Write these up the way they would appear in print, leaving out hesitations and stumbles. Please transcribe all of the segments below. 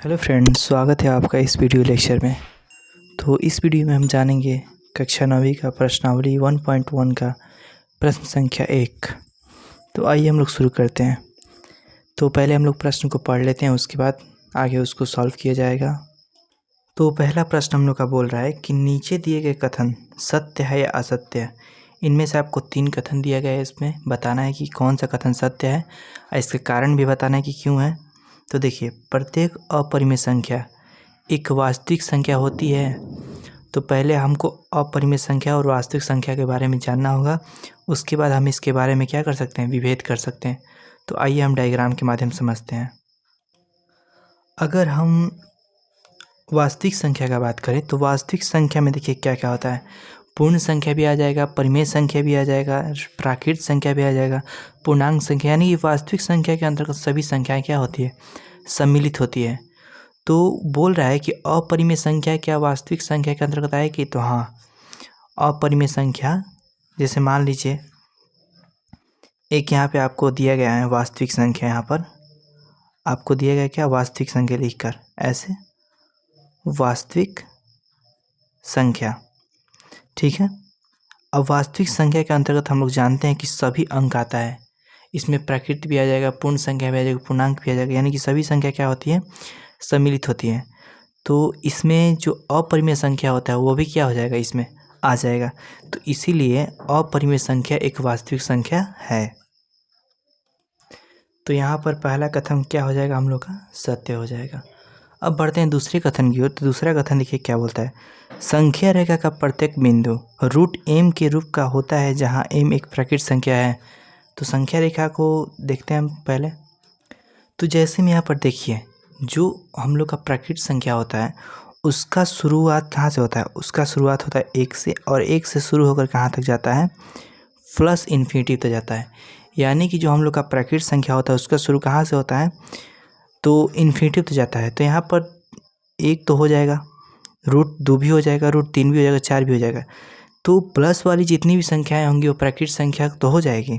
Hello friends, स्वागत है आपका इस वीडियो लेक्चर में। तो इस वीडियो में हम जानेंगे कक्षा 9वीं का प्रश्नावली 1.1 का प्रश्न संख्या 1। तो आइए हम लोग शुरू करते हैं। तो पहले हम लोग प्रश्न को पढ़ लेते हैं, उसके बाद आगे उसको सॉल्व किया जाएगा। तो पहला प्रश्न हम लोग का बोल रहा है कि नीचे दिए गए कथन सत्य है या असत्य है। इनमें से आपको 3 कथन दिया गया है, इसमें बताना है कि कौन सा कथन सत्य है और इसके कारण भी बताना है कि क्यों है। तो देखिए, प्रत्येक अपरिमेय संख्या एक वास्तविक संख्या होती है। तो पहले हमको अपरिमेय संख्या और वास्तविक संख्या के बारे में जानना होगा, उसके बाद हम इसके बारे में क्या कर सकते हैं, विभेद कर सकते हैं। तो आइए हम डायग्राम के माध्यम से समझते हैं। अगर हम वास्तविक संख्या का बात करें तो वास्तविक संख्या में देखिए क्या क्या होता है। पूर्ण संख्या भी आ जाएगा, परिमेय संख्या भी आ जाएगा, प्राकृत संख्या भी आ जाएगा, पूर्णांक संख्या, यानी कि वास्तविक संख्या के अंतर्गत सभी संख्याएं क्या होती है, सम्मिलित होती है। तो बोल रहा है कि अपरिमेय संख्या क्या वास्तविक संख्या के अंतर्गत आएगी। तो हाँ, अपरिमेय संख्या, जैसे मान लीजिए एक यहाँ पे आपको दिया गया है वास्तविक संख्या, यहाँ पर आपको दिया गया क्या, वास्तविक संख्या लिखकर ऐसे वास्तविक संख्या, ठीक है। अब वास्तविक संख्या के अंतर्गत हम लोग जानते हैं कि सभी अंक आता है। इसमें प्राकृत भी आ जाएगा, पूर्ण संख्या भी आ जाएगा, पूर्णांक भी आ जाएगा, यानी कि सभी संख्या क्या होती है, सम्मिलित होती है। तो इसमें जो अपरिमेय संख्या होता है वो भी क्या हो जाएगा, इसमें आ जाएगा। तो इसीलिए अपरिमेय संख्या एक वास्तविक संख्या है। तो यहाँ पर पहला कथन क्या हो जाएगा, हम लोग का सत्य हो जाएगा। अब बढ़ते हैं दूसरे कथन की ओर। तो दूसरा कथन देखिए क्या बोलता है, संख्या रेखा का प्रत्येक बिंदु रूट एम के रूप का होता है जहाँ एम एक प्राकृत संख्या है। तो संख्या रेखा को देखते हैं हम पहले। तो जैसे में यहाँ पर देखिए, जो हम लोग का प्राकृत संख्या होता है उसका शुरुआत कहाँ से होता है, उसका शुरुआत होता है 1 से, और 1 से शुरू होकर कहाँ तक जाता है, प्लस इन्फिनिटी तक जाता है। यानी कि जो हम लोग का प्राकृत संख्या होता है उसका शुरू कहाँ से होता है, तो इन्फिनिटी तक जाता है। तो यहाँ पर 1 तो हो जाएगा, रूट 2 भी हो जाएगा, रूट 3 भी हो जाएगा, 4 भी हो जाएगा। तो प्लस वाली जितनी भी संख्याएं होंगी वो प्राकृत संख्या तो हो जाएगी,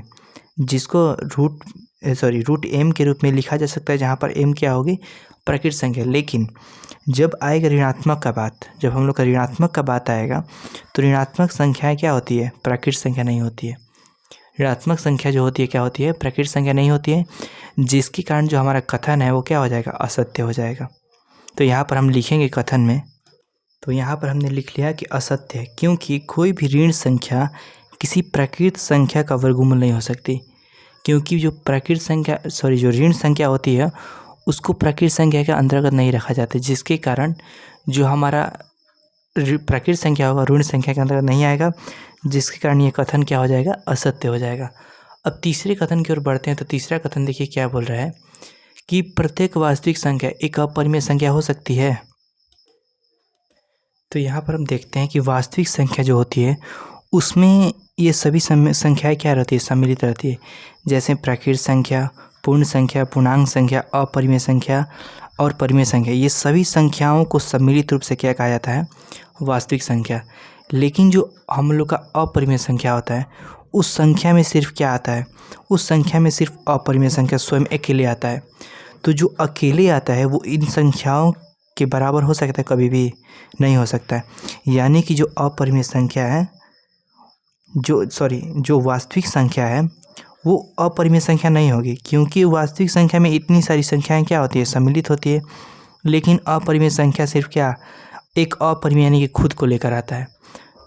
जिसको रूट एम के रूप में लिखा जा सकता है, जहाँ पर एम क्या होगी, प्राकृत संख्या। लेकिन जब आएगा ऋणात्मक का बात, जब हम लोग का ऋणात्मक का बात आएगा तो ऋणात्मक संख्याएं क्या होती है, प्राकृत संख्या नहीं होती है। ऋणात्मक संख्या जो होती है क्या होती है, प्राकृत संख्या नहीं होती है, जिसके कारण जो हमारा कथन है वो क्या हो जाएगा, असत्य हो जाएगा। तो यहाँ पर हम लिखेंगे कथन में, तो यहाँ पर हमने लिख लिया कि असत्य है, क्योंकि कोई भी ऋण संख्या किसी प्राकृत संख्या का वर्गमूल नहीं हो सकती। क्योंकि जो प्राकृत संख्या जो ऋण संख्या होती है उसको प्राकृत संख्या के अंतर्गत नहीं रखा जाता, जिसके कारण जो हमारा प्राकृत संख्या होगा ऋण संख्या के अंतर्गत नहीं आएगा, जिसके कारण ये कथन क्या हो जाएगा, असत्य हो जाएगा। अब तीसरे कथन की ओर बढ़ते हैं। तो तीसरा कथन देखिए क्या बोल रहा है कि प्रत्येक वास्तविक संख्या एक अपरिमेय संख्या हो सकती है। तो यहाँ पर हम देखते हैं कि वास्तविक संख्या जो होती है उसमें ये सभी संख्याएं क्या रहती है, सम्मिलित रहती है। जैसे प्राकृत संख्या, पूर्ण संख्या, पूर्णांक संख्या, अपरिमेय संख्या और परिमेय संख्या, ये सभी संख्याओं को सम्मिलित रूप से क्या कहा जाता है, वास्तविक संख्या। लेकिन जो हम लोग का अपरिमेय संख्या होता है उस संख्या में सिर्फ क्या आता है, उस संख्या में सिर्फ अपरिमेय संख्या स्वयं अकेले आता है। तो जो अकेले आता है वो इन संख्याओं के बराबर हो सकता है, कभी भी नहीं हो सकता है। यानी कि जो अपरिमेय संख्या है, जो वास्तविक संख्या है वो अपरिमेय संख्या नहीं होगी, क्योंकि वास्तविक संख्या में इतनी सारी संख्याएं क्या होती है, सम्मिलित होती है। लेकिन अपरिमेय संख्या सिर्फ क्या, एक अपरिमेय यानी कि खुद को लेकर आता है।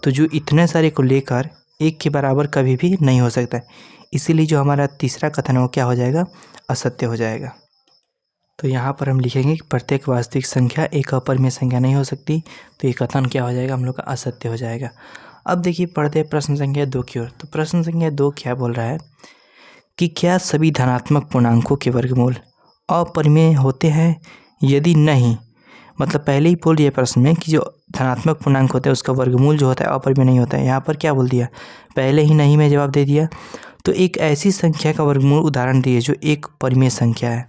तो जो इतने सारे को लेकर एक के बराबर कभी भी नहीं हो सकता है। इसीलिए जो हमारा तीसरा कथन है वो क्या हो जाएगा, असत्य हो जाएगा। तो यहाँ पर हम लिखेंगे कि प्रत्येक वास्तविक संख्या एक अपरिमेय संख्या नहीं हो सकती। तो ये कथन क्या हो जाएगा, हम लोग का असत्य हो जाएगा। अब देखिए पढ़ते हैं प्रश्न संख्या 2 की ओर। तो प्रश्न संख्या 2 क्या बोल रहा है कि क्या सभी धनात्मक पूर्णांकों के वर्गमूल अपरिमेय होते हैं, यदि नहीं, मतलब पहले ही बोल दिया प्रश्न में कि जो धनात्मक पूर्णांक होता है उसका वर्गमूल जो होता है अपरिमेय नहीं होता है। यहाँ पर क्या बोल दिया, पहले ही नहीं में जवाब दे दिया। तो एक ऐसी संख्या का वर्गमूल उदाहरण दिए जो एक परिमेय संख्या है।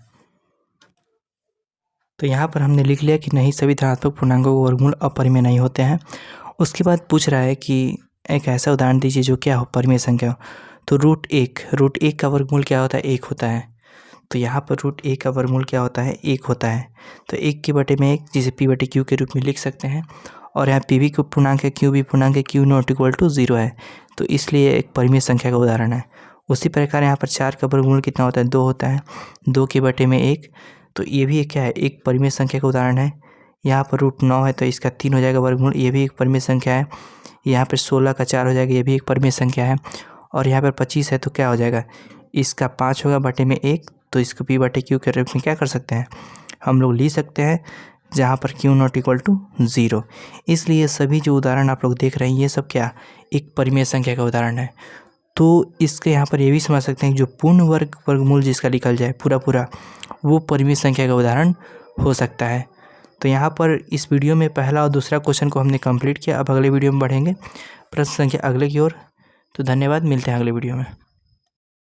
तो यहाँ पर हमने लिख लिया कि नहीं, सभी धनात्मक पूर्णांकों के वर्गमूल अपरिमेय नहीं होते हैं। उसके बाद पूछ रहा है कि एक ऐसा उदाहरण दीजिए जो क्या हो, परिमेय संख्या हो। तो रूट 1 का वर्गमूल क्या होता है, 1 होता है। तो यहाँ पर रूट ए का वर्गमूल क्या होता है, 1 होता है। तो 1 के बटे में 1, जिसे p बटे q के रूप में लिख सकते हैं। और यहाँ p भी पूर्णांक है, q भी पूर्णांक है, q नॉट इक्वल टू 0 है, तो इसलिए एक परिमेय संख्या का उदाहरण है। उसी प्रकार यहाँ पर 4 का वर्गमूल कितना होता है, 2 होता है। 2 के बटे में 1, तो ये भी क्या है, एक परिमेय संख्या का उदाहरण है। यहाँ पर रूट 9 है तो इसका 3 हो जाएगा वर्गमूल, ये भी एक परिमेय संख्या है। यहाँ पर 16 का 4 हो जाएगा, ये भी एक परिमेय संख्या है। और यहाँ पर 25 है तो क्या हो जाएगा, इसका 5 होगा बटे में 1, तो इसको p बटे q के रूप में क्या कर सकते हैं, हम लोग लिख सकते हैं, जहाँ पर q नॉट इक्वल टू 0। इसलिए सभी जो उदाहरण आप लोग देख रहे हैं ये सब क्या, एक परिमेय संख्या का उदाहरण है। तो इसके यहाँ पर ये भी समझ सकते हैं कि जो पूर्ण वर्गमूल जिसका लिखल जाए पूरा वो परिमेय संख्या का उदाहरण हो सकता है। तो यहाँ पर इस वीडियो में पहला और दूसरा क्वेश्चन को हमने कंप्लीट किया। अब अगले वीडियो में बढ़ेंगे प्रश्न संख्या अगले की ओर। तो धन्यवाद, मिलते हैं अगले वीडियो में।